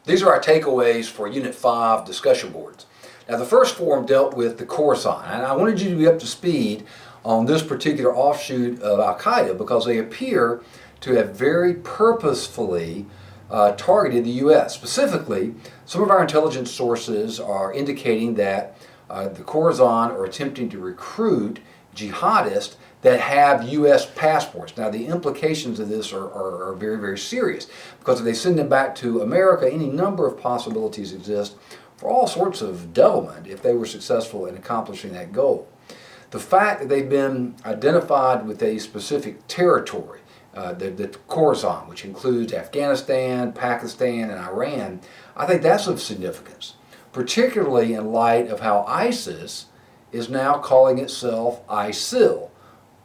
These are our takeaways for Unit 5 discussion boards. Now, the first forum dealt with the Khorasan, and I wanted you to be up to speed on this particular offshoot of Al-Qaeda because they appear to have very purposefully targeted the U.S. Specifically, some of our intelligence sources are indicating that the Khorasan are attempting to recruit jihadists that have U.S. passports. Now, the implications of this are very, very serious because if they send them back to America, any number of possibilities exist for all sorts of devilment if they were successful in accomplishing that goal. The fact that they've been identified with a specific territory, the Khorasan, which includes Afghanistan, Pakistan, and Iran, I think that's of significance, particularly in light of how ISIS is now calling itself ISIL,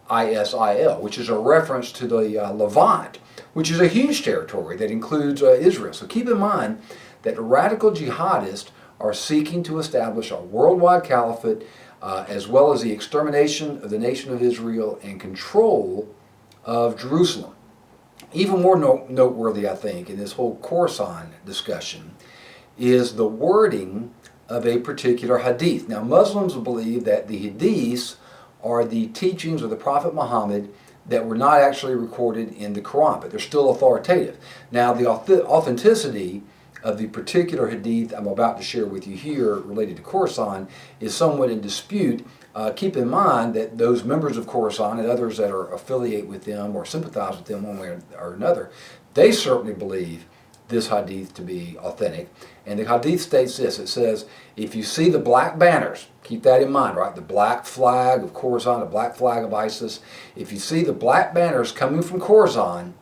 ISIL, which is a reference to the Levant, which is a huge territory that includes Israel. So keep in mind that radical jihadists are seeking to establish a worldwide caliphate as well as the extermination of the nation of Israel and control of Jerusalem. Even more noteworthy, I think, in this whole Khorasan discussion is the wording of a particular hadith. Now, Muslims believe that the hadiths are the teachings of the Prophet Muhammad that were not actually recorded in the Quran, but they're still authoritative. Now, the authenticity of the particular hadith I'm about to share with you here related to Khorasan is somewhat in dispute. Keep in mind that those members of Khorasan and others that are affiliate with them or sympathize with them one way or another, they certainly believe this hadith to be authentic. And the hadith states this, it says, if you see the black banners, keep that in mind, right? The black flag of Khorasan, the black flag of ISIS. If you see the black banners coming from Khorasan,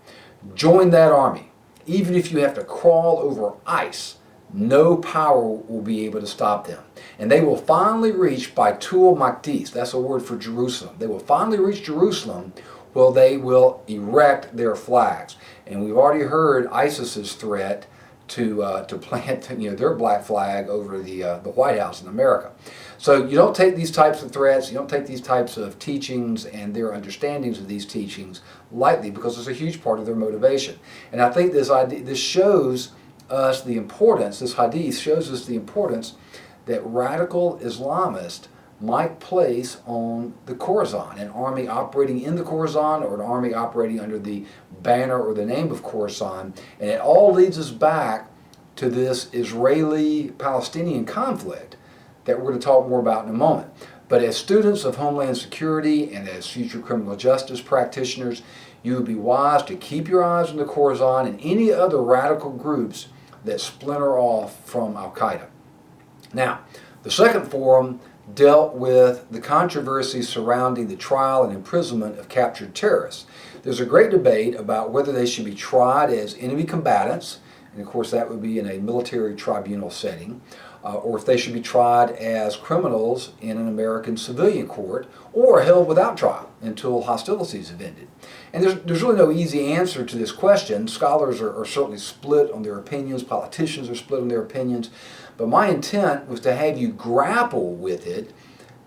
join that army. Even if you have to crawl over ice, no power will be able to stop them. And they will finally reach Baitul Maqdis, that's a word for Jerusalem. They will finally reach Jerusalem where they will erect their flags. And we've already heard ISIS's threat to plant their black flag over the White House in America. So you don't take these types of threats, you don't take these types of teachings and their understandings of these teachings lightly because it's a huge part of their motivation. And I think this shows us the importance, this hadith shows us the importance that radical Islamists might place on the Khorasan, an army operating in the Khorasan or an army operating under the banner or the name of Khorasan. And it all leads us back to this Israeli-Palestinian conflict that we're going to talk more about in a moment. But as students of Homeland Security and as future criminal justice practitioners, you would be wise to keep your eyes on the Khorasan and any other radical groups that splinter off from Al-Qaeda. Now, the second forum dealt with the controversy surrounding the trial and imprisonment of captured terrorists. There's a great debate about whether they should be tried as enemy combatants, and of course that would be in a military tribunal setting, or if they should be tried as criminals in an American civilian court, or held without trial until hostilities have ended. And there's really no easy answer to this question. Scholars are certainly split on their opinions, politicians are split on their opinions, but my intent was to have you grapple with it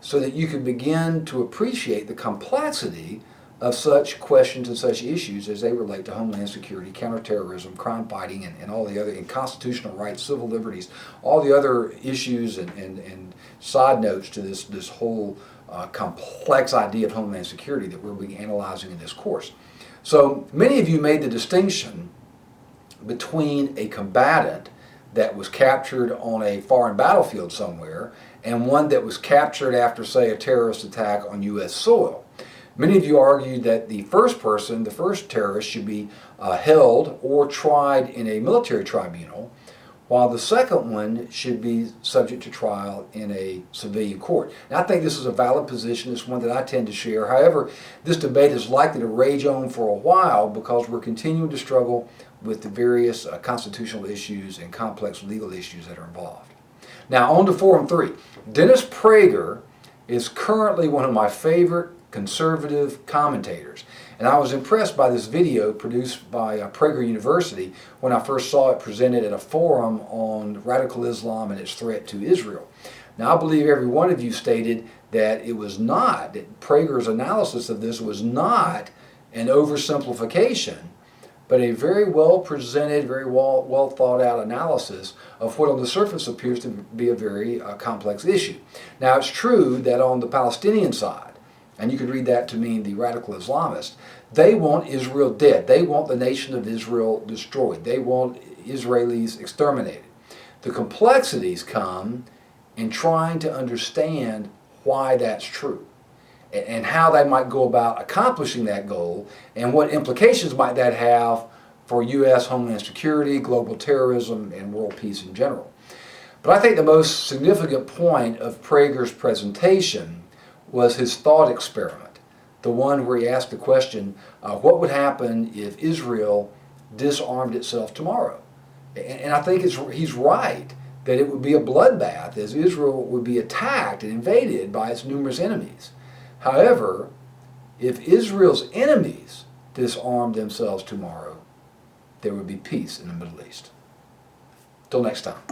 so that you could begin to appreciate the complexity of such questions and such issues as they relate to Homeland Security, counterterrorism, crime fighting, and all the other, and constitutional rights, civil liberties, all the other issues and side notes to this whole complex idea of Homeland Security that we'll be analyzing in this course. So many of you made the distinction between a combatant that was captured on a foreign battlefield somewhere and one that was captured after, say, a terrorist attack on U.S. soil. Many of you argued that the first person, the first terrorist, should be held or tried in a military tribunal, while the second one should be subject to trial in a civilian court. And I think this is a valid position. It's one that I tend to share. However, this debate is likely to rage on for a while because we're continuing to struggle with the various constitutional issues and complex legal issues that are involved. Now, on to Forum 3. Dennis Prager is currently one of my favorite conservative commentators. And I was impressed by this video produced by Prager University when I first saw it presented at a forum on radical Islam and its threat to Israel. Now, I believe every one of you stated that it was not, that Prager's analysis of this was not an oversimplification but a very well presented, very well thought out analysis of what on the surface appears to be a very complex issue. Now, it's true that on the Palestinian side, and you could read that to mean the radical Islamists, they want Israel dead. They want the nation of Israel destroyed. They want Israelis exterminated. The complexities come in trying to understand why that's true and how they might go about accomplishing that goal and what implications might that have for U.S. homeland security, global terrorism, and world peace in general. But I think the most significant point of Prager's presentation was his thought experiment, the one where he asked the question, what would happen if Israel disarmed itself tomorrow? And I think he's right that it would be a bloodbath as Israel would be attacked and invaded by its numerous enemies. However, if Israel's enemies disarmed themselves tomorrow, there would be peace in the Middle East. Till next time.